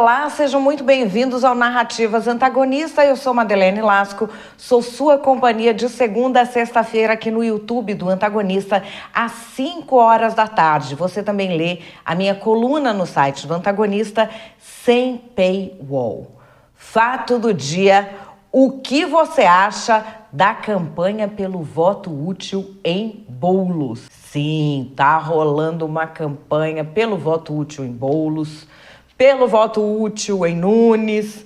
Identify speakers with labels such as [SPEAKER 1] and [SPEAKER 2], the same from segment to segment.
[SPEAKER 1] Olá, sejam muito bem-vindos ao Narrativas Antagonista. Eu sou Madeleine Lasco, sou sua companhia de segunda a sexta-feira aqui no YouTube do Antagonista, às 5 horas da tarde. Você também lê a minha coluna no site do Antagonista, sem paywall. Fato do dia: o que você acha da campanha pelo voto útil em bolos? Sim, tá rolando uma campanha pelo voto útil em bolos, pelo voto útil em Nunes,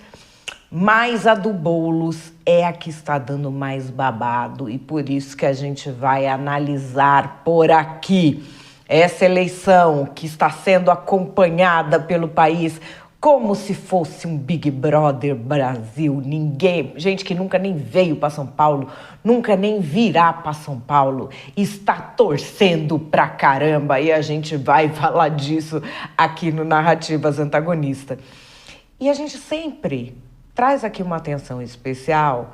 [SPEAKER 1] mas a do Boulos é a que está dando mais babado e por isso que a gente vai analisar por aqui essa eleição que está sendo acompanhada pelo país como se fosse um Big Brother Brasil. Ninguém, gente que nunca nem veio para São Paulo, nunca nem virá para São Paulo, está torcendo pra caramba e a gente vai falar disso aqui no Narrativas Antagonista. E a gente sempre traz aqui uma atenção especial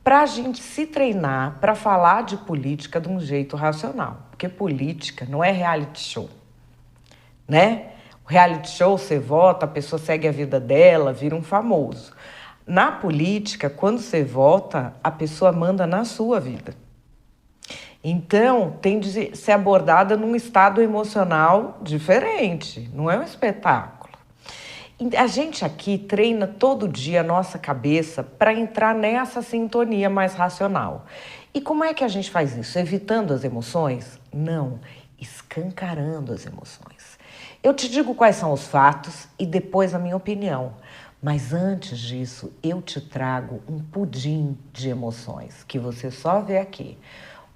[SPEAKER 1] para a gente se treinar para falar de política de um jeito racional, porque política não é reality show, né? O reality show, você vota, a pessoa segue a vida dela, vira um famoso. Na política, quando você vota, a pessoa manda na sua vida. Então, tem de ser abordada num estado emocional diferente, não é um espetáculo. A gente aqui treina todo dia a nossa cabeça para entrar nessa sintonia mais racional. E como é que a gente faz isso? Evitando as emoções? Não, escancarando as emoções. Eu te digo quais são os fatos e depois a minha opinião. Mas antes disso, eu te trago um pudim de emoções que você só vê aqui.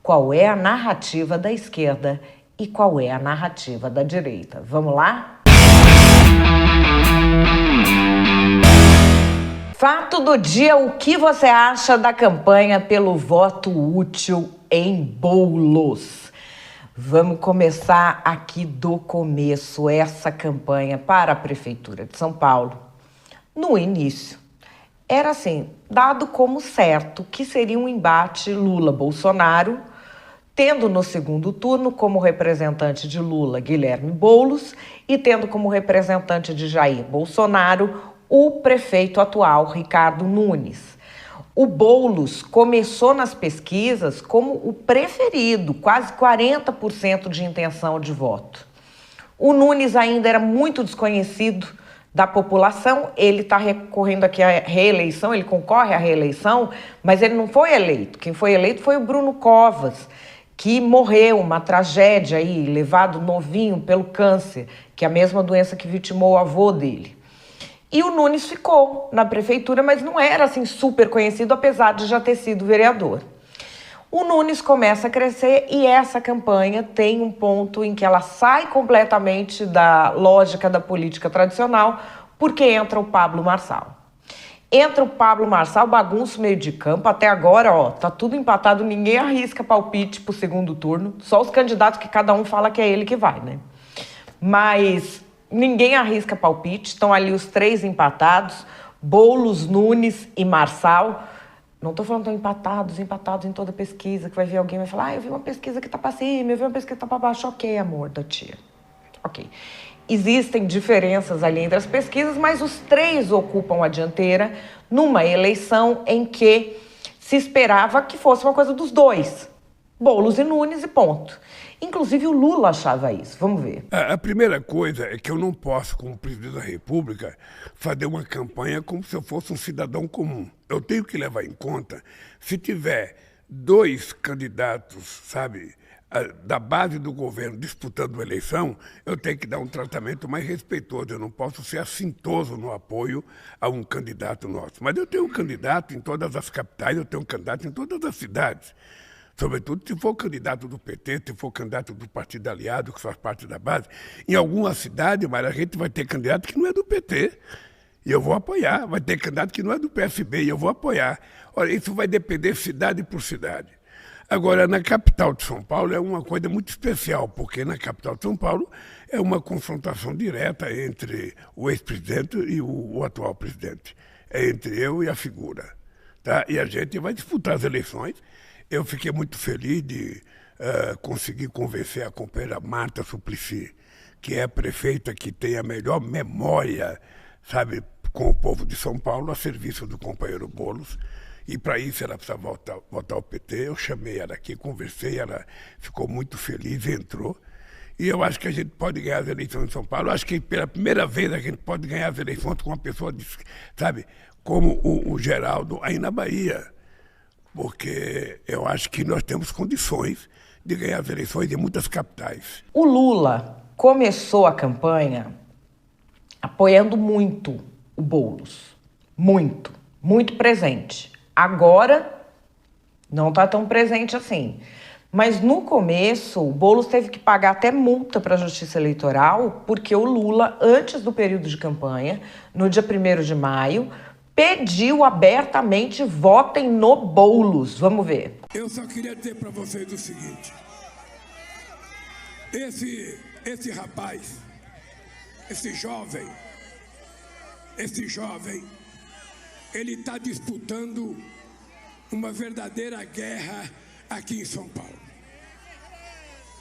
[SPEAKER 1] Qual é a narrativa da esquerda e qual é a narrativa da direita? Vamos lá? Fato do dia: o que você acha da campanha pelo voto útil em bolos? Vamos começar aqui do começo, essa campanha para a Prefeitura de São Paulo. No início, era assim, dado como certo que seria um embate Lula-Bolsonaro, tendo no segundo turno como representante de Lula Guilherme Boulos e tendo como representante de Jair Bolsonaro o prefeito atual Ricardo Nunes. O Boulos começou nas pesquisas como o preferido, quase 40% de intenção de voto. O Nunes ainda era muito desconhecido da população, ele está recorrendo aqui à reeleição, ele concorre à reeleição, mas ele não foi eleito. Quem foi eleito foi o Bruno Covas, que morreu, uma tragédia aí, levado novinho pelo câncer, que é a mesma doença que vitimou o avô dele. E o Nunes ficou na prefeitura, mas não era assim super conhecido, apesar de já ter sido vereador. O Nunes começa a crescer e essa campanha tem um ponto em que ela sai completamente da lógica da política tradicional, porque entra o Pablo Marçal. Entra o Pablo Marçal, bagunça o meio de campo. Até agora, ó, tá tudo empatado, ninguém arrisca palpite pro segundo turno, só os candidatos que cada um fala que é ele que vai, né? Mas ninguém arrisca palpite, estão ali os três empatados, Boulos, Nunes e Marçal. Não estou falando que estão empatados em toda pesquisa, que vai vir alguém e vai falar, eu vi uma pesquisa que está para cima, eu vi uma pesquisa que está para baixo. Ok, amor da tia. Ok. Existem diferenças ali entre as pesquisas, mas os três ocupam a dianteira numa eleição em que se esperava que fosse uma coisa dos dois, Boulos e Nunes e ponto. Inclusive o Lula achava isso. Vamos ver.
[SPEAKER 2] A primeira coisa é que eu não posso, como presidente da República, fazer uma campanha como se eu fosse um cidadão comum. Eu tenho que levar em conta, se tiver dois candidatos, sabe, da base do governo disputando a eleição, eu tenho que dar um tratamento mais respeitoso. Eu não posso ser assintoso no apoio a um candidato nosso. Mas eu tenho um candidato em todas as capitais, eu tenho um candidato em todas as cidades. Sobretudo se for candidato do PT, se for candidato do partido aliado, que faz parte da base. Em alguma cidade, mas a gente vai ter candidato que não é do PT, e eu vou apoiar. Vai ter candidato que não é do PSB, e eu vou apoiar. Olha, isso vai depender cidade por cidade. Agora, na capital de São Paulo é uma coisa muito especial, porque na capital de São Paulo é uma confrontação direta entre o ex-presidente e o atual presidente. É entre eu e a figura. Tá? E a gente vai disputar as eleições. Eu fiquei muito feliz de conseguir convencer a companheira Marta Suplicy, que é a prefeita que tem a melhor memória sabe, com o povo de São Paulo, a serviço do companheiro Boulos. E para isso ela precisava votar ao PT. Eu chamei ela aqui, conversei, ela ficou muito feliz, entrou. E eu acho que a gente pode ganhar as eleições em São Paulo. Eu acho que pela primeira vez a gente pode ganhar as eleições com uma pessoa, sabe, como o Geraldo aí na Bahia. Porque eu acho que nós temos condições de ganhar as eleições em muitas capitais.
[SPEAKER 1] O Lula começou a campanha apoiando muito o Boulos. Muito, muito presente. Agora, não está tão presente assim. Mas no começo, o Boulos teve que pagar até multa para a Justiça Eleitoral, porque o Lula, antes do período de campanha, no dia 1º de maio, pediu abertamente: votem no Boulos. Vamos ver.
[SPEAKER 2] Eu só queria dizer para vocês o seguinte. Esse rapaz, esse jovem, ele está disputando uma verdadeira guerra aqui em São Paulo.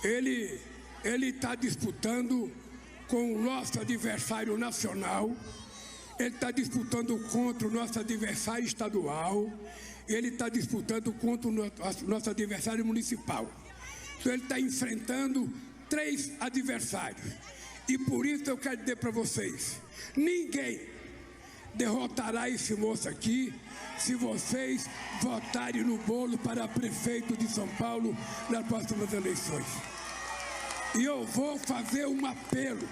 [SPEAKER 2] Ele está disputando com o nosso adversário nacional, ele está disputando contra o nosso adversário estadual, ele está disputando contra o nosso adversário municipal. Então ele está enfrentando 3 adversários. E por isso eu quero dizer para vocês, ninguém derrotará esse moço aqui se vocês votarem no Boulos para prefeito de São Paulo nas próximas eleições. E eu vou fazer um apelo.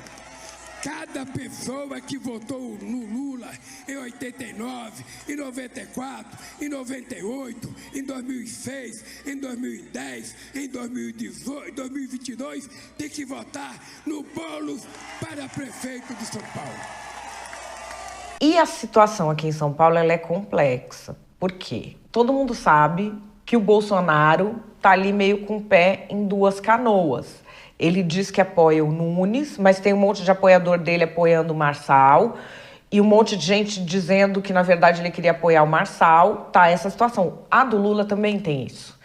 [SPEAKER 2] Cada pessoa que votou no Lula em 89, em 94, em 98, em 2006, em 2010, em 2018, em 2022, tem que votar no Boulos para prefeito de São Paulo.
[SPEAKER 1] E a situação aqui em São Paulo ela é complexa. Por quê? Todo mundo sabe que o Bolsonaro está ali meio com o pé em 2 canoas. Ele diz que apoia o Nunes, mas tem um monte de apoiador dele apoiando o Marçal e um monte de gente dizendo que, na verdade, ele queria apoiar o Marçal. Tá essa situação. A do Lula também tem isso.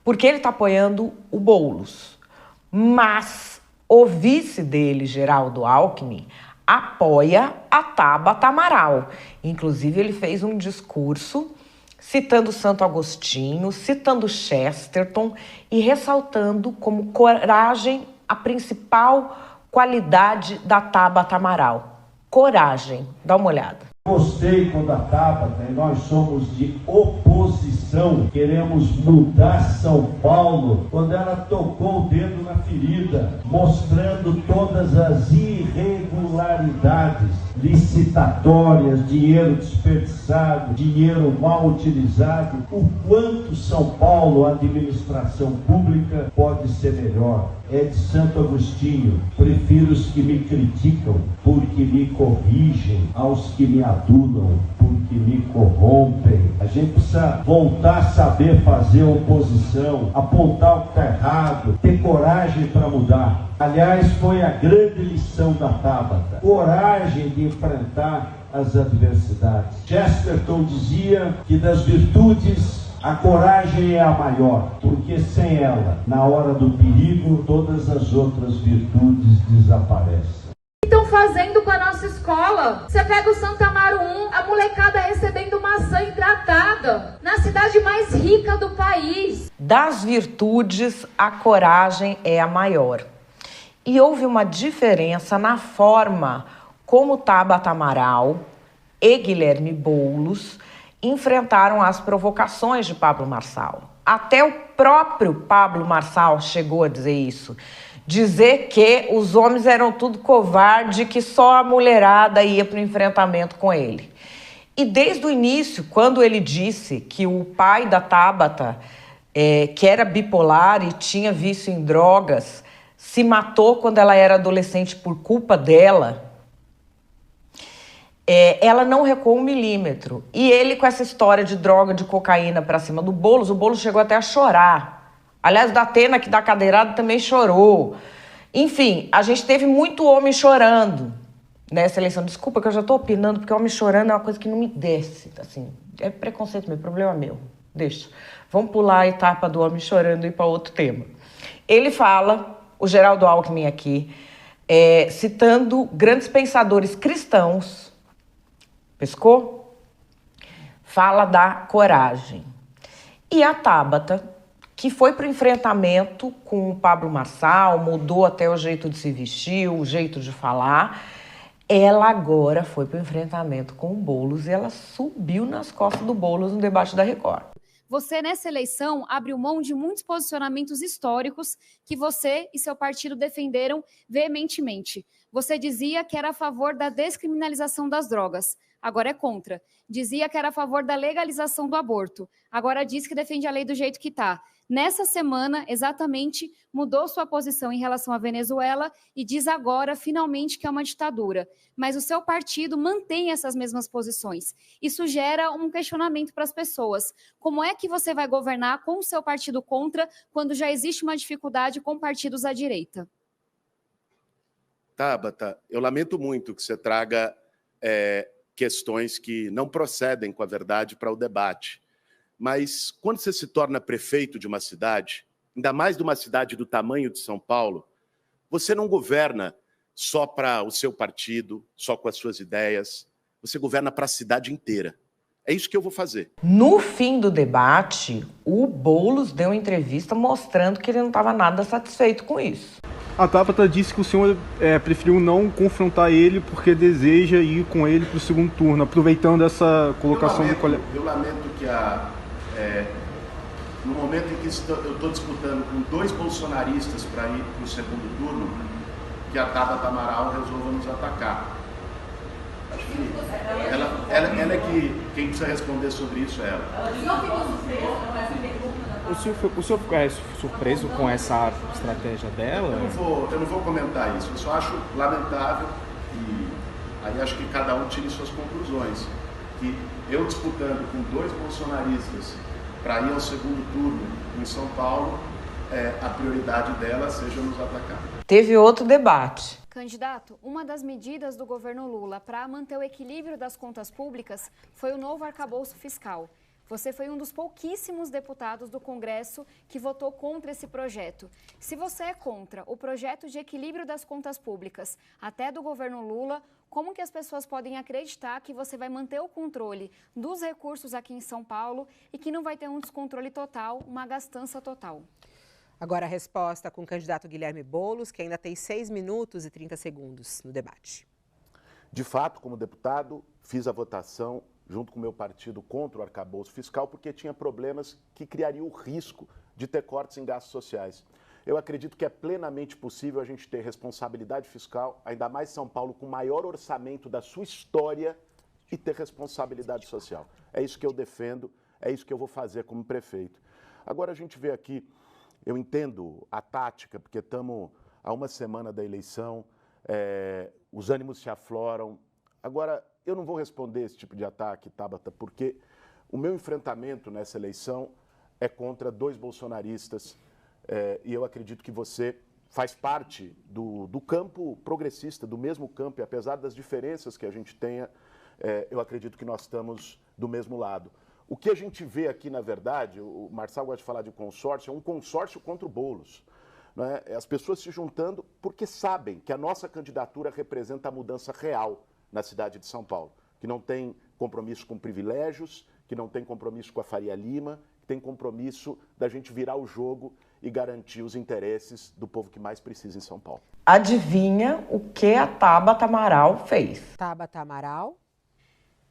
[SPEAKER 1] Porque ele está apoiando o Boulos. Mas o vice dele, Geraldo Alckmin, apoia a Tabata Amaral. Inclusive, ele fez um discurso citando Santo Agostinho, citando Chesterton e ressaltando como coragem a principal qualidade da Tabata Amaral. Coragem. Dá uma olhada.
[SPEAKER 3] Gostei quando a Tabata, e nós somos de oposição, queremos mudar São Paulo, quando ela tocou o dedo na ferida, mostrando todas as irregularidades licitatórias, dinheiro desperdiçado, dinheiro mal utilizado, o quanto São Paulo, a administração pública, pode ser melhor. É de Santo Agostinho: prefiro os que me criticam porque me corrigem, aos que me adulam porque me corrompem. A gente precisa voltar a saber fazer oposição, apontar o que está errado, ter coragem para mudar. Aliás, foi a grande lição da Tabata: coragem de enfrentar as adversidades. Chesterton dizia que das virtudes a coragem é a maior, porque sem ela, na hora do perigo, todas as outras virtudes desaparecem.
[SPEAKER 4] Estão fazendo com a nossa escola? Você pega o Santa Amaro 1, a molecada recebendo maçã hidratada, na cidade mais rica do país.
[SPEAKER 1] Das virtudes, a coragem é a maior. E houve uma diferença na forma como Tabata Amaral e Guilherme Boulos enfrentaram as provocações de Pablo Marçal. Até o próprio Pablo Marçal chegou a dizer isso. Dizer que os homens eram tudo covarde, que só a mulherada ia para o enfrentamento com ele. E desde o início, quando ele disse que o pai da Tabata, que era bipolar e tinha vício em drogas, se matou quando ela era adolescente por culpa dela, ela não recuou 1 milímetro. E ele, com essa história de droga, de cocaína para cima do Boulos, o Boulos chegou até a chorar. Aliás, da Atena, que dá cadeirada, também chorou. Enfim, a gente teve muito homem chorando nessa eleição. Desculpa que eu já estou opinando, porque homem chorando é uma coisa que não me desce. Assim, é preconceito meu, problema meu. Deixa. Vamos pular a etapa do homem chorando e ir para outro tema. Ele fala, o Geraldo Alckmin aqui, citando grandes pensadores cristãos, Pescou? Fala da coragem. E a Tabata, que foi para o enfrentamento com o Pablo Marçal, mudou até o jeito de se vestir, o jeito de falar, ela agora foi para o enfrentamento com o Boulos e ela subiu nas costas do Boulos no debate da Record.
[SPEAKER 5] Você, nessa eleição, abriu mão de muitos posicionamentos históricos que você e seu partido defenderam veementemente. Você dizia que era a favor da descriminalização das drogas, agora é contra. Dizia que era a favor da legalização do aborto, agora diz que defende a lei do jeito que está. Nessa semana, exatamente, mudou sua posição em relação à Venezuela e diz agora, finalmente, que é uma ditadura. Mas o seu partido mantém essas mesmas posições. Isso gera um questionamento para as pessoas. Como é que você vai governar com o seu partido contra, quando já existe uma dificuldade com partidos à direita?
[SPEAKER 6] Tabata, eu lamento muito que você traga questões que não procedem com a verdade para o debate. Mas quando você se torna prefeito de uma cidade, ainda mais de uma cidade do tamanho de São Paulo, você não governa só para o seu partido, só com as suas ideias, você governa para a cidade inteira. É isso que eu vou fazer.
[SPEAKER 1] No fim do debate, o Boulos deu uma entrevista mostrando que ele não estava nada satisfeito com isso.
[SPEAKER 7] A Tabata disse que o senhor preferiu não confrontar ele porque deseja ir com ele para o segundo turno, aproveitando essa colocação do colega.
[SPEAKER 6] Eu lamento que no momento em que eu estou disputando com 2 bolsonaristas para ir para o segundo turno, que a Tabata Amaral resolva nos atacar. Acho que ela é que quem precisa responder sobre isso é ela.
[SPEAKER 8] O senhor ficou surpreso com essa estratégia dela?
[SPEAKER 6] Eu não vou comentar isso. Eu só acho lamentável e aí acho que cada um tire suas conclusões. Que eu disputando com 2 bolsonaristas para ir ao segundo turno em São Paulo, a prioridade dela seja nos atacar.
[SPEAKER 1] Teve outro debate.
[SPEAKER 5] Candidato, uma das medidas do governo Lula para manter o equilíbrio das contas públicas foi o novo arcabouço fiscal. Você foi um dos pouquíssimos deputados do Congresso que votou contra esse projeto. Se você é contra o projeto de equilíbrio das contas públicas, até do governo Lula, como que as pessoas podem acreditar que você vai manter o controle dos recursos aqui em São Paulo e que não vai ter um descontrole total, uma gastança total?
[SPEAKER 9] Agora a resposta com o candidato Guilherme Boulos, que ainda tem 6 minutos e 30 segundos no debate.
[SPEAKER 6] De fato, como deputado, fiz a votação junto com o meu partido contra o arcabouço fiscal, porque tinha problemas que criariam o risco de ter cortes em gastos sociais. Eu acredito que é plenamente possível a gente ter responsabilidade fiscal, ainda mais São Paulo, com o maior orçamento da sua história, e ter responsabilidade social. É isso que eu defendo, é isso que eu vou fazer como prefeito. Agora a gente vê aqui, eu entendo a tática, porque estamos a uma semana da eleição, os ânimos se afloram. Agora, eu não vou responder esse tipo de ataque, Tabata, porque o meu enfrentamento nessa eleição é contra 2 bolsonaristas e eu acredito que você faz parte do campo progressista, do mesmo campo, e apesar das diferenças que a gente tenha, eu acredito que nós estamos do mesmo lado. O que a gente vê aqui, na verdade, o Marçal gosta de falar de consórcio, é um consórcio contra o Boulos. Né? As pessoas se juntando porque sabem que a nossa candidatura representa a mudança real na cidade de São Paulo, que não tem compromisso com privilégios, que não tem compromisso com a Faria Lima, que tem compromisso da gente virar o jogo e garantir os interesses do povo que mais precisa em São Paulo.
[SPEAKER 1] Adivinha o que a Tabata Amaral fez?
[SPEAKER 9] Tabata Amaral.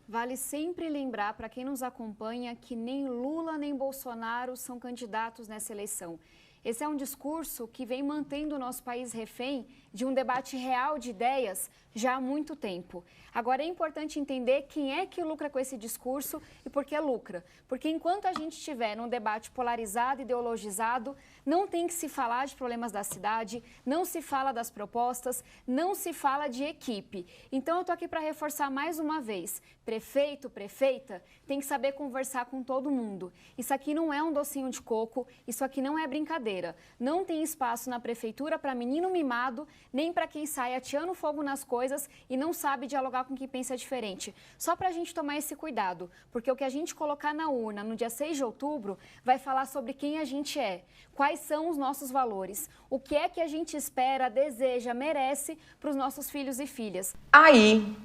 [SPEAKER 5] Vale sempre lembrar para quem nos acompanha que nem Lula nem Bolsonaro são candidatos nessa eleição. Esse é um discurso que vem mantendo o nosso país refém de um debate real de ideias já há muito tempo. Agora é importante entender quem é que lucra com esse discurso e por que lucra. Porque enquanto a gente estiver num debate polarizado, ideologizado, não tem que se falar de problemas da cidade, não se fala das propostas, não se fala de equipe. Então eu estou aqui para reforçar mais uma vez, prefeito, prefeita, tem que saber conversar com todo mundo. Isso aqui não é um docinho de coco, isso aqui não é brincadeira. Não tem espaço na prefeitura para menino mimado, nem para quem sai ateando fogo nas coisas e não sabe dialogar com quem pensa diferente. Só para a gente tomar esse cuidado, porque o que a gente colocar na urna no dia 6 de outubro vai falar sobre quem a gente é, quais são os nossos valores, o que é que a gente espera, deseja, merece para os nossos filhos e filhas.
[SPEAKER 1] Aí,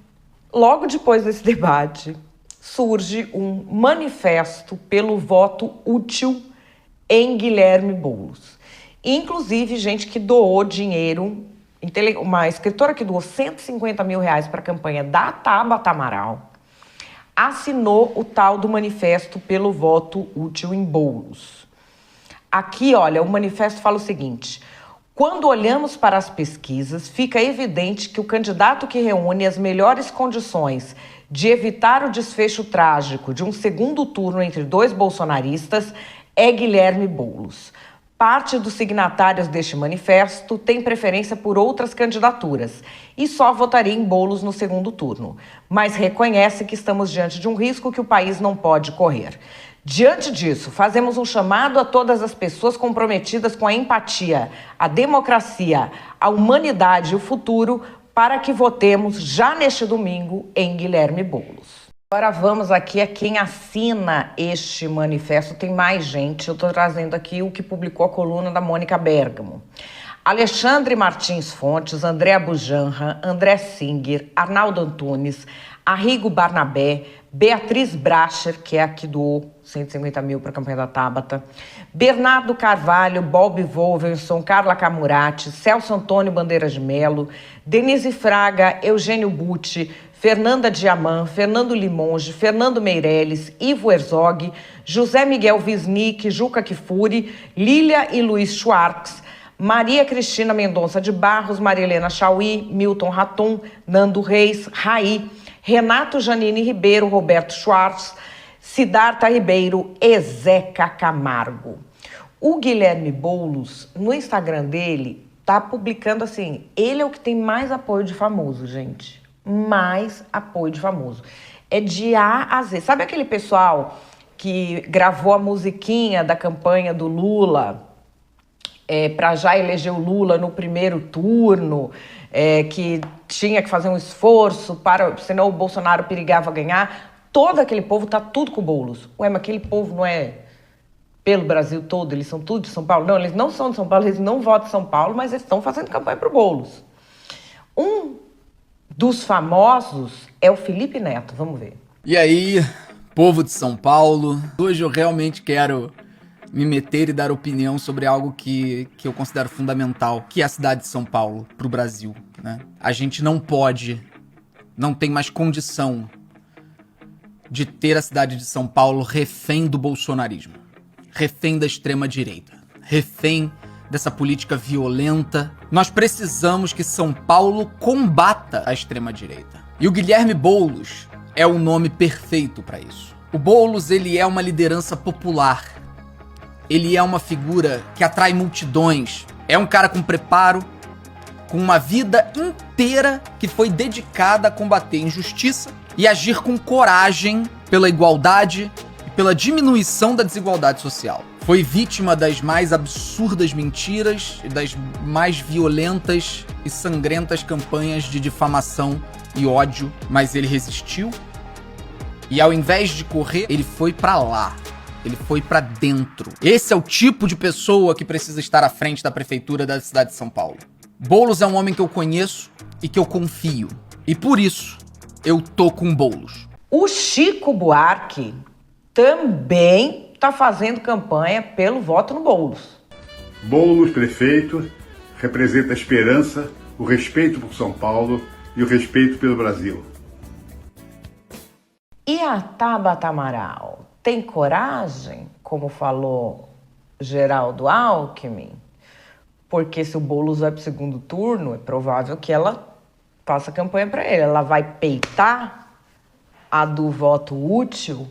[SPEAKER 1] Logo depois desse debate, surge um manifesto pelo voto útil em Guilherme Boulos. Inclusive, gente que doou dinheiro, uma escritora que doou R$150 mil para a campanha da Tabata Amaral, assinou o tal do manifesto pelo voto útil em Boulos. Aqui, olha, o manifesto fala o seguinte: quando olhamos para as pesquisas, fica evidente que o candidato que reúne as melhores condições de evitar o desfecho trágico de um segundo turno entre dois bolsonaristas é Guilherme Boulos. Parte dos signatários deste manifesto tem preferência por outras candidaturas e só votaria em Boulos no segundo turno, mas reconhece que estamos diante de um risco que o país não pode correr. Diante disso, fazemos um chamado a todas as pessoas comprometidas com a empatia, a democracia, a humanidade e o futuro para que votemos já neste domingo em Guilherme Boulos. Agora vamos aqui a quem assina este manifesto. Tem mais gente, eu estou trazendo aqui o que publicou a coluna da Mônica Bergamo. Alexandre Martins Fontes, André Bujanra, André Singer, Arnaldo Antunes, Arrigo Barnabé, Beatriz Bracher, que é a que doou 150 mil para a campanha da Tabata, Bernardo Carvalho, Bob Wolverson, Carla Camurati, Celso Antônio Bandeira de Melo, Denise Fraga, Eugênio Butti, Fernanda Diamant, Fernando Limonge, Fernando Meirelles, Ivo Herzog, José Miguel Wisnik, Juca Kifuri, Lília e Luiz Schwartz, Maria Cristina Mendonça de Barros, Maria Helena Chauí, Milton Ratum, Nando Reis, Raí, Renato Janine Ribeiro, Roberto Schwartz, Siddhartha Ribeiro e Zeca Camargo. O Guilherme Boulos, no Instagram dele, tá publicando assim, ele é o que tem mais apoio de famoso, gente. Mais apoio de famoso. É de A a Z. Sabe aquele pessoal que gravou a musiquinha da campanha do Lula para já eleger o Lula no primeiro turno, que tinha que fazer um esforço, senão o Bolsonaro perigava ganhar? Todo aquele povo tá tudo com o Boulos. Ué, mas aquele povo não é pelo Brasil todo? Eles são tudo de São Paulo? Não, eles não são de São Paulo, eles não votam em São Paulo, mas eles estão fazendo campanha pro Boulos. Um dos famosos é o Felipe Neto, vamos ver.
[SPEAKER 10] E aí, povo de São Paulo, hoje eu realmente quero me meter e dar opinião sobre algo que eu considero fundamental, que é a cidade de São Paulo pro Brasil, né? A gente não tem mais condição de ter a cidade de São Paulo refém do bolsonarismo, refém da extrema-direita, refém dessa política violenta. Nós precisamos que São Paulo combata a extrema-direita. E o Guilherme Boulos é o nome perfeito para isso. O Boulos, ele é uma liderança popular. Ele é uma figura que atrai multidões. É um cara com preparo, com uma vida inteira que foi dedicada a combater injustiça e agir com coragem pela igualdade e pela diminuição da desigualdade social. Foi vítima das mais absurdas mentiras e das mais violentas e sangrentas campanhas de difamação e ódio, mas ele resistiu e ao invés de correr, ele foi pra lá. Ele foi pra dentro. Esse é o tipo de pessoa que precisa estar à frente da prefeitura da cidade de São Paulo. Boulos é um homem que eu conheço e que eu confio. E por isso, eu tô com Boulos.
[SPEAKER 1] O Chico Buarque também tá fazendo campanha pelo voto no Boulos.
[SPEAKER 11] Boulos, prefeito, representa a esperança, o respeito por São Paulo e o respeito pelo Brasil.
[SPEAKER 1] E a Tabata Amaral tem coragem, como falou Geraldo Alckmin? Porque se o Boulos vai para o segundo turno, é provável que ela faça campanha para ele. Ela vai peitar a do voto útil?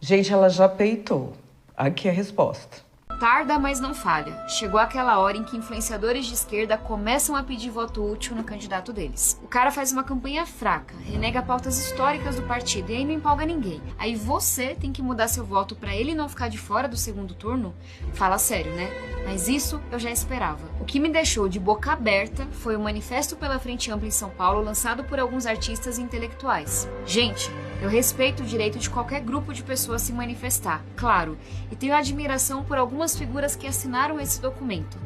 [SPEAKER 1] Gente, ela já peitou. Aqui é a resposta.
[SPEAKER 5] Tarda, mas não falha. Chegou aquela hora em que influenciadores de esquerda começam a pedir voto útil no candidato deles. O cara faz uma campanha fraca, renega pautas históricas do partido e aí não empolga ninguém. Aí você tem que mudar seu voto pra ele não ficar de fora do segundo turno? Fala sério, né? Mas isso eu já esperava. O que me deixou de boca aberta foi o Manifesto pela Frente Ampla em São Paulo, lançado por alguns artistas e intelectuais. Gente, eu respeito o direito de qualquer grupo de pessoas se manifestar, claro, e tenho admiração por algumas figuras que assinaram esse documento.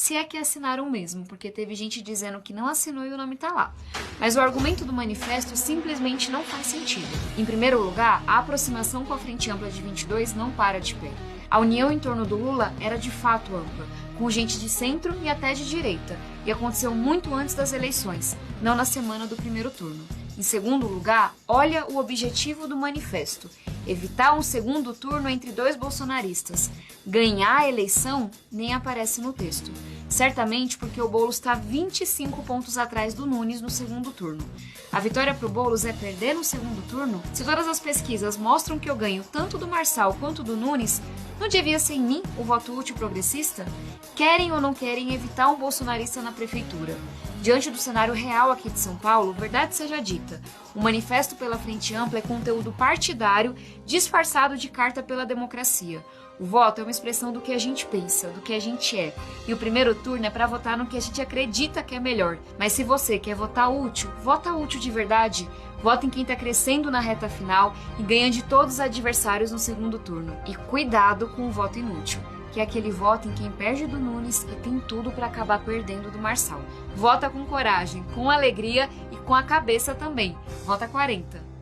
[SPEAKER 5] se é que assinaram mesmo, porque teve gente dizendo que não assinou e o nome tá lá. Mas o argumento do manifesto simplesmente não faz sentido. Em primeiro lugar, a aproximação com a Frente Ampla de 22 não para de pé. A união em torno do Lula era de fato ampla, com gente de centro e até de direita, e aconteceu muito antes das eleições, não na semana do primeiro turno. Em segundo lugar, olha o objetivo do manifesto: evitar um segundo turno entre dois bolsonaristas. Ganhar a eleição nem aparece no texto. Certamente porque o Boulos está 25 pontos atrás do Nunes no segundo turno. A vitória para o Boulos é perder no segundo turno? Se todas as pesquisas mostram que eu ganho tanto do Marçal quanto do Nunes, não devia ser em mim o voto útil progressista? Querem ou não querem evitar um bolsonarista na prefeitura? Diante do cenário real aqui de São Paulo, verdade seja dita, o manifesto pela Frente Ampla é conteúdo partidário disfarçado de carta pela democracia. O voto é uma expressão do que a gente pensa, do que a gente é. E o primeiro turno é para votar no que a gente acredita que é melhor. Mas se você quer votar útil, vota útil de verdade. Vota em quem está crescendo na reta final e ganha de todos os adversários no segundo turno. E cuidado com o voto inútil, que é aquele voto em quem perde do Nunes e tem tudo para acabar perdendo do Marçal. Vota com coragem, com alegria e com a cabeça também. Vota 40.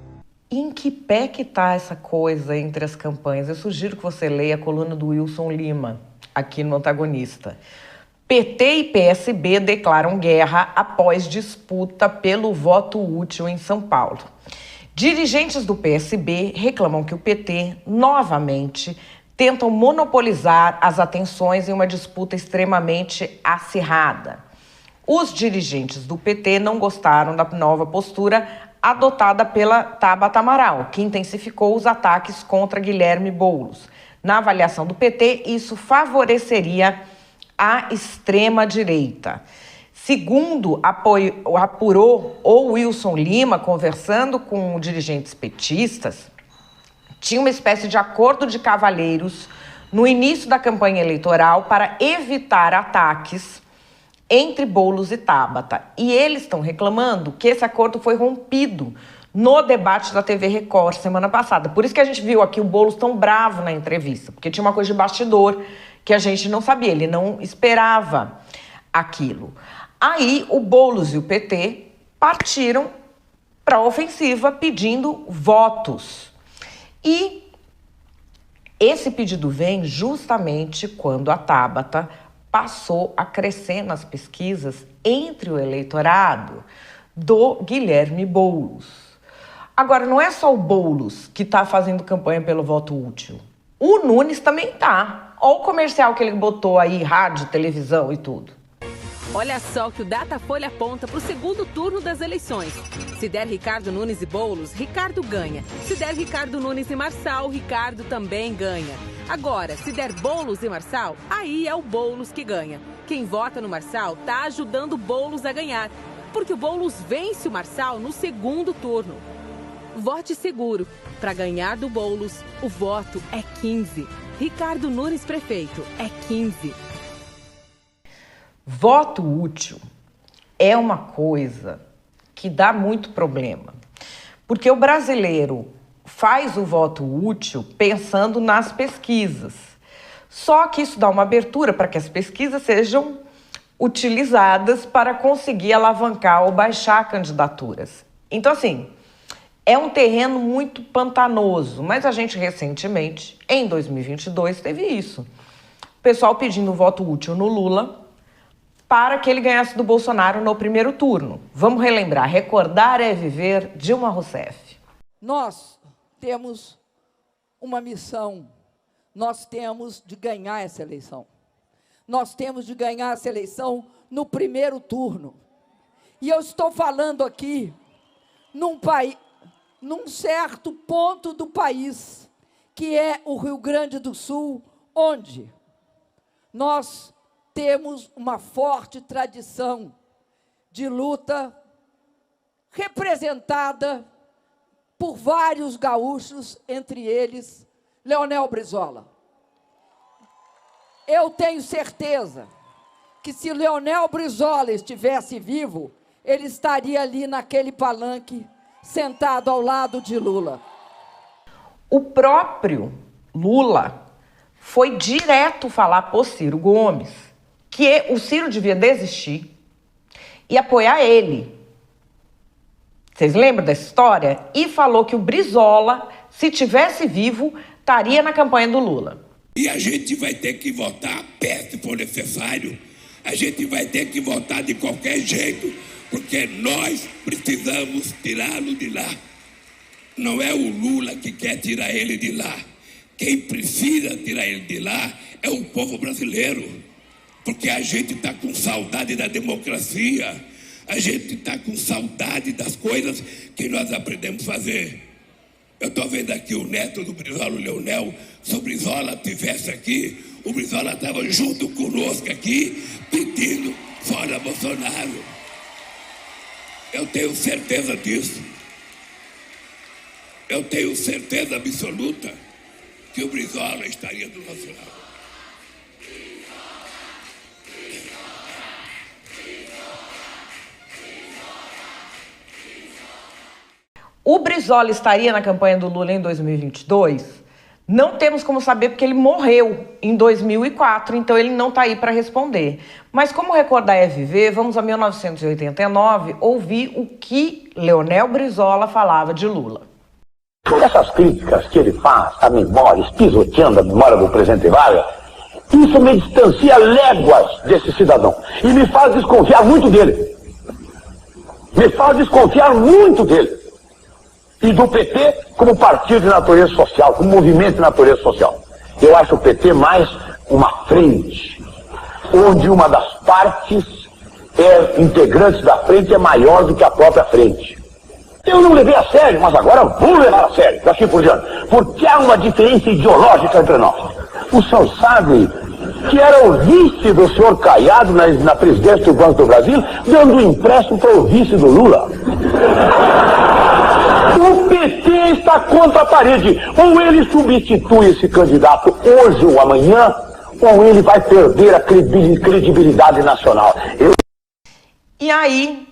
[SPEAKER 1] Em que pé que tá essa coisa entre as campanhas? Eu sugiro que você leia a coluna do Wilson Lima, aqui no Antagonista. PT e PSB declaram guerra após disputa pelo voto útil em São Paulo. Dirigentes do PSB reclamam que o PT, novamente, tentam monopolizar as atenções em uma disputa extremamente acirrada. Os dirigentes do PT não gostaram da nova postura adotada pela Tabata Amaral, que intensificou os ataques contra Guilherme Boulos. Na avaliação do PT, isso favoreceria a extrema-direita. Segundo apurou o Wilson Lima, conversando com dirigentes petistas, tinha uma espécie de acordo de cavalheiros no início da campanha eleitoral para evitar ataques entre Boulos e Tabata. E eles estão reclamando que esse acordo foi rompido no debate da TV Record semana passada. Por isso que a gente viu aqui o Boulos tão bravo na entrevista, porque tinha uma coisa de bastidor que a gente não sabia, ele não esperava aquilo. Aí o Boulos e o PT partiram para a ofensiva pedindo votos. E esse pedido vem justamente quando a Tabata passou a crescer nas pesquisas entre o eleitorado do Guilherme Boulos. Agora, não é só o Boulos que está fazendo campanha pelo voto útil. O Nunes também tá. Olha o comercial que ele botou aí, rádio, televisão e tudo.
[SPEAKER 12] Olha só o que o Datafolha aponta para o segundo turno das eleições. Se der Ricardo Nunes e Boulos, Ricardo ganha. Se der Ricardo Nunes e Marçal, Ricardo também ganha. Agora, se der Boulos e Marçal, aí é o Boulos que ganha. Quem vota no Marçal está ajudando o Boulos a ganhar, porque o Boulos vence o Marçal no segundo turno. Vote seguro. Para ganhar do Boulos, o voto é 15. Ricardo Nunes prefeito é 15.
[SPEAKER 1] Voto útil é uma coisa que dá muito problema, porque o brasileiro faz o voto útil pensando nas pesquisas. Só que isso dá uma abertura para que as pesquisas sejam utilizadas para conseguir alavancar ou baixar candidaturas. Então, assim, é um terreno muito pantanoso, mas a gente recentemente, em 2022, teve isso. O pessoal pedindo voto útil no Lula para que ele ganhasse do Bolsonaro no primeiro turno. Vamos relembrar, recordar é viver, Dilma Rousseff.
[SPEAKER 13] Nós temos uma missão, nós temos de ganhar essa eleição. Nós temos de ganhar essa eleição no primeiro turno. E eu estou falando aqui num certo ponto do país, que é o Rio Grande do Sul, onde nós temos uma forte tradição de luta representada por vários gaúchos, entre eles Leonel Brizola. Eu tenho certeza que se Leonel Brizola estivesse vivo, ele estaria ali naquele palanque, sentado ao lado de Lula.
[SPEAKER 1] O próprio Lula foi direto falar por Ciro Gomes que o Ciro devia desistir e apoiar ele. Vocês lembram dessa história? E falou que o Brizola, se tivesse vivo, estaria na campanha do Lula.
[SPEAKER 14] E a gente vai ter que votar a pé se for necessário. A gente vai ter que votar de qualquer jeito, porque nós precisamos tirá-lo de lá. Não é o Lula que quer tirar ele de lá. Quem precisa tirar ele de lá é o povo brasileiro. Porque a gente está com saudade da democracia. A gente está com saudade das coisas que nós aprendemos a fazer. Eu estou vendo aqui o neto do Brizola, o Leonel. Se o Brizola estivesse aqui, o Brizola estava junto conosco aqui, pedindo fora Bolsonaro. Eu tenho certeza disso. Eu tenho certeza absoluta que o Brizola estaria do nosso lado.
[SPEAKER 1] O Brizola estaria na campanha do Lula em 2022? Não temos como saber porque ele morreu em 2004, então ele não está aí para responder. Mas como recordar é viver, vamos a 1989 ouvir o que Leonel Brizola falava de Lula.
[SPEAKER 15] Essas críticas que ele faz à memória, pisoteando a memória do presidente Vargas, isso me distancia léguas desse cidadão e me faz desconfiar muito dele. E do PT como partido de natureza social, como movimento de natureza social. Eu acho o PT mais uma frente, onde uma das partes integrantes da frente é maior do que a própria frente. Eu não levei a sério, mas agora vou levar a sério, daqui por diante, porque há uma diferença ideológica entre nós. O senhor sabe que era o vice do senhor Caiado na presidência do Banco do Brasil, dando um empréstimo para o vice do Lula. O PT está contra a parede. Ou ele substitui esse candidato hoje ou amanhã, ou ele vai perder a credibilidade nacional.
[SPEAKER 1] E aí,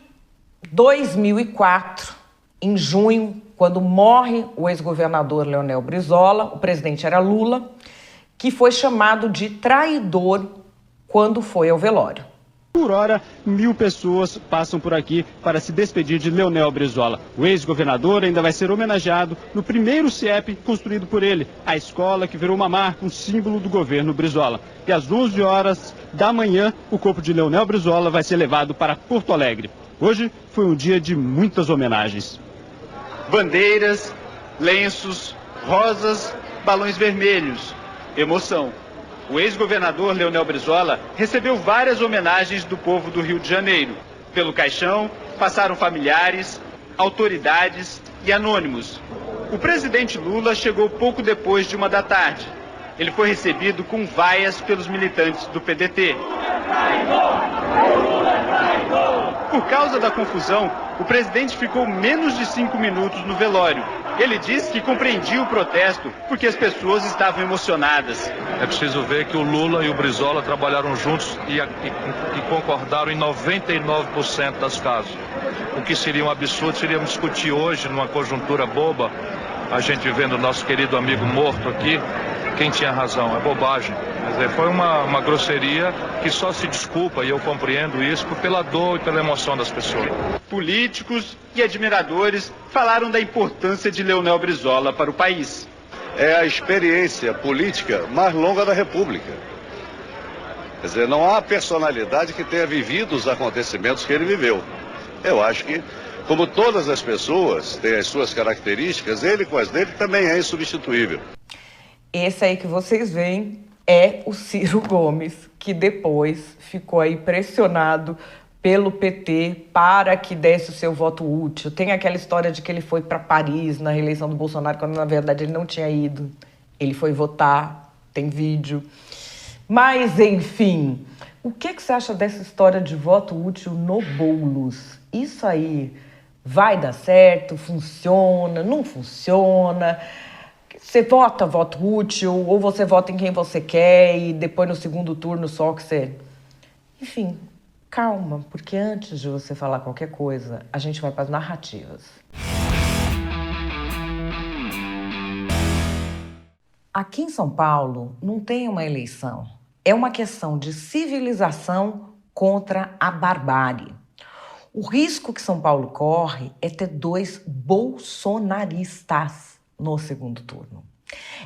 [SPEAKER 1] 2004, em junho, quando morre o ex-governador Leonel Brizola, o presidente era Lula, que foi chamado de traidor quando foi ao velório.
[SPEAKER 16] Por hora, 1000 pessoas passam por aqui para se despedir de Leonel Brizola. O ex-governador ainda vai ser homenageado no primeiro CIEP construído por ele, a escola que virou uma marca, um símbolo do governo Brizola. E às 11 horas da manhã, o corpo de Leonel Brizola vai ser levado para Porto Alegre. Hoje foi um dia de muitas homenagens. Bandeiras, lenços, rosas, balões vermelhos. Emoção. O ex-governador Leonel Brizola recebeu várias homenagens do povo do Rio de Janeiro. Pelo caixão, passaram familiares, autoridades e anônimos. O presidente Lula chegou pouco depois de 1 da tarde. Ele foi recebido com vaias pelos militantes do PDT. Por causa da confusão, o presidente ficou menos de 5 minutos no velório. Ele disse que compreendia o protesto porque as pessoas estavam emocionadas.
[SPEAKER 17] É preciso ver que o Lula e o Brizola trabalharam juntos e concordaram em 99% das casos. O que seria um absurdo seria discutir hoje, numa conjuntura boba, a gente vendo o nosso querido amigo morto aqui, quem tinha razão, é bobagem. Quer dizer, foi uma grosseria que só se desculpa, e eu compreendo isso, pela dor e pela emoção das pessoas.
[SPEAKER 16] Políticos e admiradores falaram da importância de Leonel Brizola para o país.
[SPEAKER 18] É a experiência política mais longa da República. Quer dizer, não há personalidade que tenha vivido os acontecimentos que ele viveu. Eu acho que, como todas as pessoas têm as suas características, ele com as dele também é insubstituível.
[SPEAKER 1] Esse aí que vocês veem é o Ciro Gomes, que depois ficou aí pressionado pelo PT para que desse o seu voto útil. Tem aquela história de que ele foi para Paris na reeleição do Bolsonaro, quando na verdade ele não tinha ido. Ele foi votar, tem vídeo. Mas, enfim, o que você acha dessa história de voto útil no Boulos? Isso aí vai dar certo? Funciona? Não funciona? Você vota voto útil ou você vota em quem você quer e depois no segundo turno só que você... Enfim, calma, porque antes de você falar qualquer coisa, a gente vai para as narrativas. Aqui em São Paulo não tem uma eleição. é uma questão de civilização contra a barbárie. O risco que São Paulo corre é ter 2 bolsonaristas no segundo turno.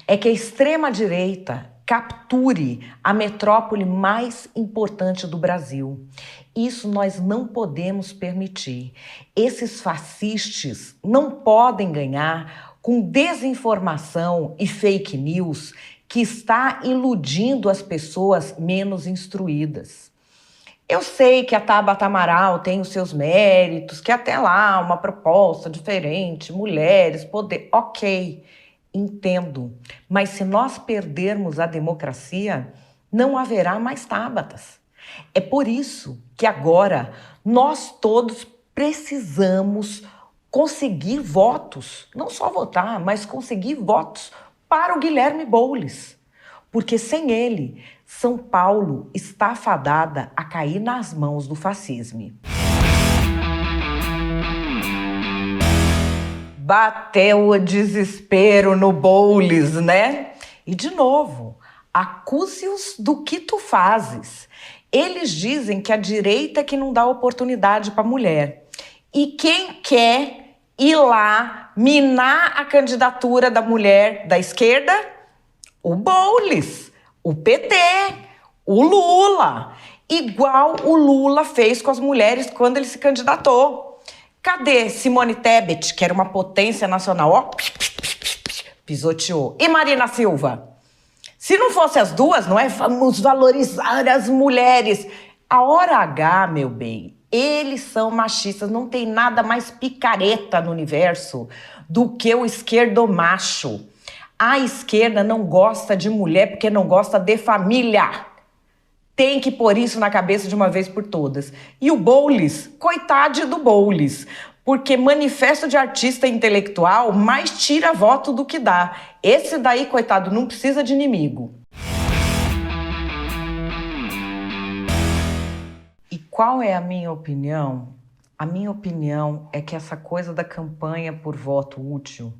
[SPEAKER 1] É que a extrema-direita capture a metrópole mais importante do Brasil. Isso nós não podemos permitir. Esses fascistas não podem ganhar com desinformação e fake news que está iludindo as pessoas menos instruídas. Eu sei que a Tabata Amaral tem os seus méritos, que até lá uma proposta diferente, mulheres, poder, ok, entendo. Mas se nós perdermos a democracia, não haverá mais Tabatas. É por isso que agora nós todos precisamos conseguir votos, não só votar, mas conseguir votos para o Guilherme Boulos. Porque sem ele, São Paulo está fadada a cair nas mãos do fascismo. Bateu o desespero no Boulos, né? E de novo, acuse-os do que tu fazes. Eles dizem que a direita é que não dá oportunidade para a mulher. E quem quer ir lá minar a candidatura da mulher da esquerda? O Boulos, o PT, o Lula. Igual o Lula fez com as mulheres quando ele se candidatou. Cadê Simone Tebet, que era uma potência nacional? Ó, pisoteou. E Marina Silva? Se não fosse as duas, não é? Vamos valorizar as mulheres. A hora H, meu bem, eles são machistas. Não tem nada mais picareta no universo do que o esquerdomacho. A esquerda não gosta de mulher porque não gosta de família. Tem que pôr isso na cabeça de uma vez por todas. E o Boulos, coitado do Boulos, porque manifesto de artista intelectual mais tira voto do que dá. Esse daí, coitado, não precisa de inimigo. E qual é a minha opinião? A minha opinião é que essa coisa da campanha por voto útil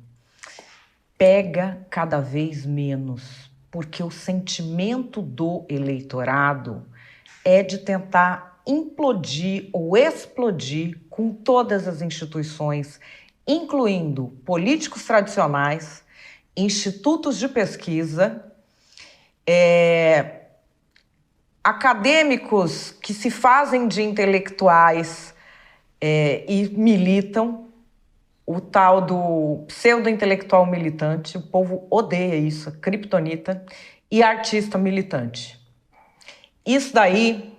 [SPEAKER 1] pega cada vez menos, porque o sentimento do eleitorado é de tentar implodir ou explodir com todas as instituições, incluindo políticos tradicionais, institutos de pesquisa, acadêmicos que se fazem de intelectuais e militam, o tal do pseudo-intelectual militante, o povo odeia isso, a criptonita, e artista militante. Isso daí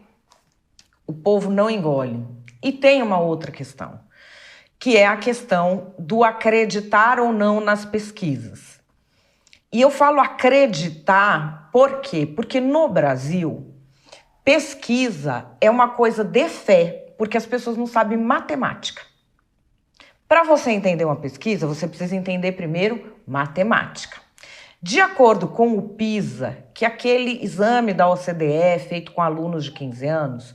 [SPEAKER 1] o povo não engole. E tem uma outra questão, que é a questão do acreditar ou não nas pesquisas. E eu falo acreditar por quê? Porque no Brasil, pesquisa é uma coisa de fé, porque as pessoas não sabem matemática. Para você entender uma pesquisa, você precisa entender primeiro matemática. De acordo com o PISA, que é aquele exame da OCDE feito com alunos de 15 anos,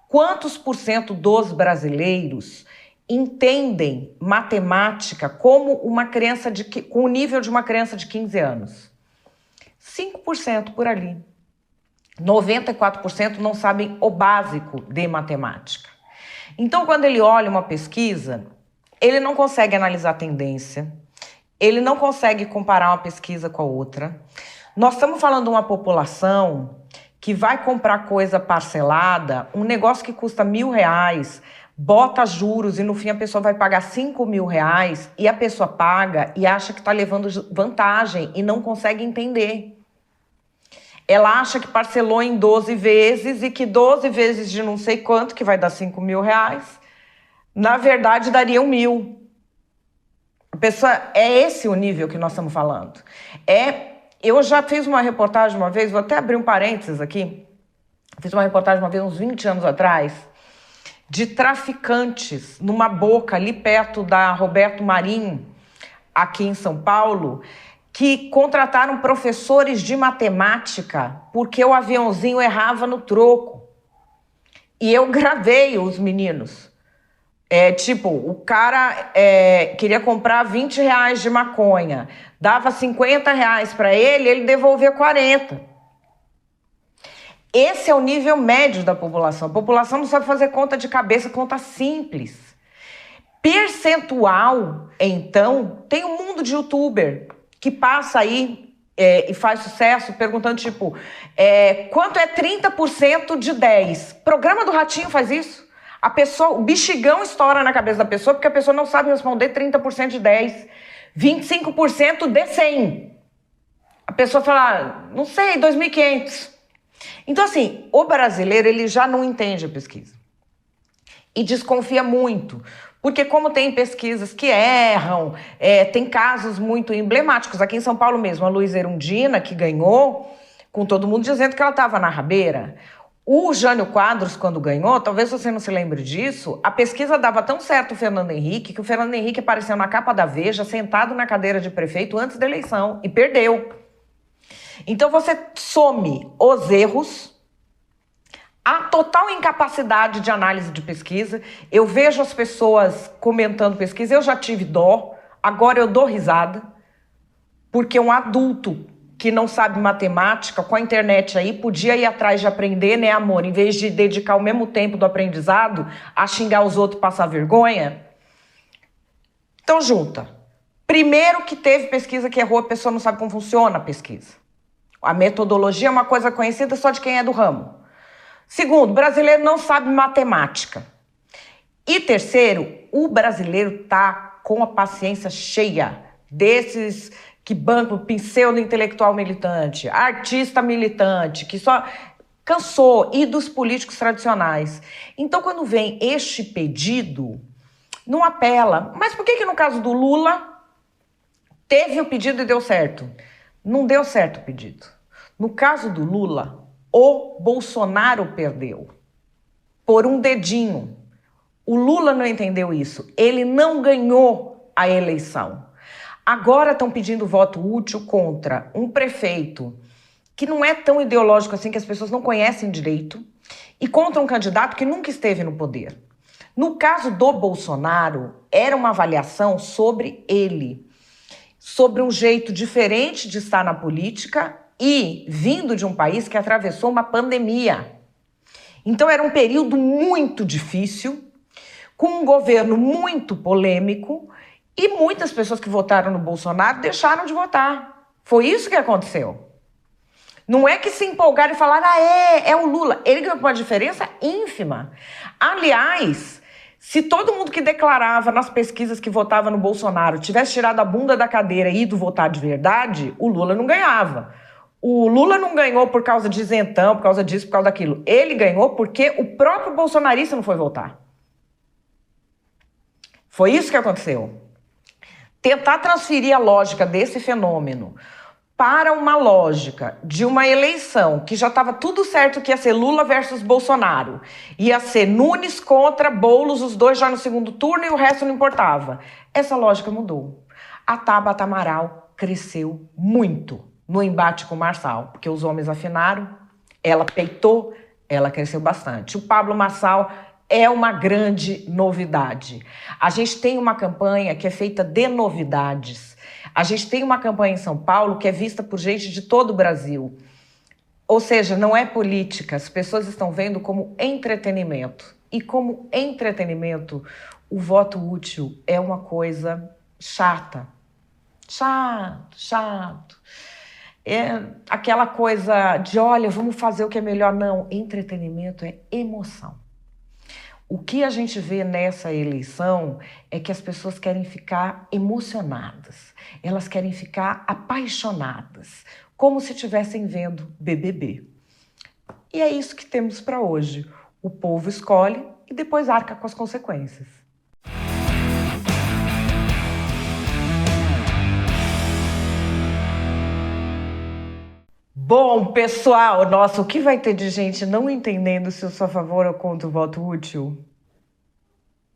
[SPEAKER 1] quantos % dos brasileiros entendem matemática como uma criança com o nível de uma criança de 15 anos? 5% por ali. 94% não sabem o básico de matemática. Então, quando ele olha uma pesquisa, ele não consegue analisar a tendência, ele não consegue comparar uma pesquisa com a outra. Nós estamos falando de uma população que vai comprar coisa parcelada, um negócio que custa R$1.000, bota juros e no fim a pessoa vai pagar R$5.000 e a pessoa paga e acha que está levando vantagem e não consegue entender. Ela acha que parcelou em 12 vezes e que 12 vezes de não sei quanto, que vai dar R$5.000, na verdade daria R$1.000. A pessoa, é esse o nível que nós estamos falando. Eu já fiz uma reportagem uma vez, vou até abrir um parênteses aqui, fiz uma reportagem uma vez, uns 20 anos atrás, de traficantes numa boca ali perto da Roberto Marinho, aqui em São Paulo, que contrataram professores de matemática porque o aviãozinho errava no troco. E eu gravei os meninos. O cara queria comprar R$20 de maconha, dava R$50 para ele, ele devolvia 40. Esse é o nível médio da população. A população não sabe fazer conta de cabeça, conta simples. Percentual, então, tem um mundo de youtuber que passa aí e faz sucesso perguntando, tipo, quanto é 30% de 10? Programa do Ratinho faz isso. A pessoa, o bexigão estoura na cabeça da pessoa porque a pessoa não sabe responder 30% de 10, 25% de 100. A pessoa fala, não sei, 2.500. Então, assim, o brasileiro, ele já não entende a pesquisa. E desconfia muito. Porque como tem pesquisas que erram, tem casos muito emblemáticos. Aqui em São Paulo mesmo, a Luísa Erundina, que ganhou, com todo mundo dizendo que ela estava na rabeira. O Jânio Quadros, quando ganhou, talvez você não se lembre disso, a pesquisa dava tão certo o Fernando Henrique, que o Fernando Henrique apareceu na capa da Veja, sentado na cadeira de prefeito antes da eleição, e perdeu. Então você some os erros, a total incapacidade de análise de pesquisa. Eu vejo as pessoas comentando pesquisa, eu já tive dó, agora eu dou risada, porque um adulto que não sabe matemática, com a internet aí, podia ir atrás de aprender, né, amor? Em vez de dedicar o mesmo tempo do aprendizado a xingar os outros e passar vergonha. Então junta. Primeiro que teve pesquisa que errou, a pessoa não sabe como funciona a pesquisa. A metodologia é uma coisa conhecida só de quem é do ramo. Segundo, o brasileiro não sabe matemática. E terceiro, o brasileiro está com a paciência cheia desses que bancam pseudo-intelectual militante, artista militante, que só cansou, e dos políticos tradicionais. Então, quando vem este pedido, não apela. Mas por que no caso do Lula teve o pedido e deu certo? Não deu certo o pedido. No caso do Lula, o Bolsonaro perdeu por um dedinho. O Lula não entendeu isso. Ele não ganhou a eleição. Agora estão pedindo voto útil contra um prefeito que não é tão ideológico assim, que as pessoas não conhecem direito, e contra um candidato que nunca esteve no poder. No caso do Bolsonaro, era uma avaliação sobre ele, sobre um jeito diferente de estar na política e vindo de um país que atravessou uma pandemia. Então era um período muito difícil, com um governo muito polêmico, e muitas pessoas que votaram no Bolsonaro deixaram de votar. Foi isso que aconteceu. Não é que se empolgaram e falaram, é o Lula. Ele ganhou com uma diferença ínfima. Aliás, se todo mundo que declarava nas pesquisas que votava no Bolsonaro tivesse tirado a bunda da cadeira e ido votar de verdade, o Lula não ganhava. O Lula não ganhou por causa de isentão, por causa disso, por causa daquilo. Ele ganhou porque o próprio bolsonarista não foi votar. Foi isso que aconteceu. Tentar transferir a lógica desse fenômeno para uma lógica de uma eleição que já estava tudo certo que ia ser Lula versus Bolsonaro, ia ser Nunes contra Boulos, os dois já no segundo turno, e o resto não importava. Essa lógica mudou. A Tabata Amaral cresceu muito no embate com o Marçal, porque os homens afinaram, ela peitou, ela cresceu bastante. O Pablo Marçal é uma grande novidade. A gente tem uma campanha que é feita de novidades. A gente tem uma campanha em São Paulo que é vista por gente de todo o Brasil. Ou seja, não é política, as pessoas estão vendo como entretenimento. E como entretenimento, o voto útil é uma coisa chata. Chato. É aquela coisa de, olha, vamos fazer o que é melhor. Não, entretenimento é emoção. O que a gente vê nessa eleição é que as pessoas querem ficar emocionadas, elas querem ficar apaixonadas, como se estivessem vendo BBB. E é isso que temos para hoje. O povo escolhe e depois arca com as consequências. Bom, pessoal, nossa, o que vai ter de gente não entendendo se eu sou a favor ou contra o voto útil?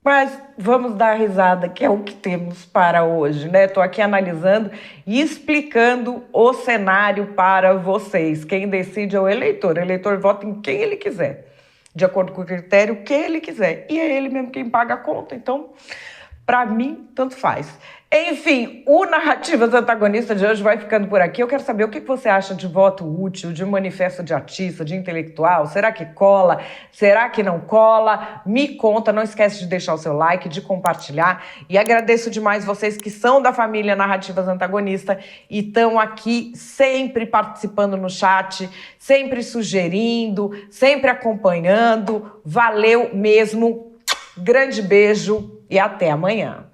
[SPEAKER 1] Mas vamos dar risada, que é o que temos para hoje, né? Estou aqui analisando e explicando o cenário para vocês. Quem decide é o eleitor. O eleitor vota em quem ele quiser, de acordo com o critério que ele quiser. E é ele mesmo quem paga a conta. Então, para mim, tanto faz. Enfim, o Narrativas Antagonistas de hoje vai ficando por aqui. Eu quero saber o que você acha de voto útil, de manifesto de artista, de intelectual. Será que cola? Será que não cola? Me conta, não esquece de deixar o seu like, de compartilhar. E agradeço demais vocês que são da família Narrativas Antagonistas e estão aqui sempre participando no chat, sempre sugerindo, sempre acompanhando. Valeu mesmo. Grande beijo e até amanhã.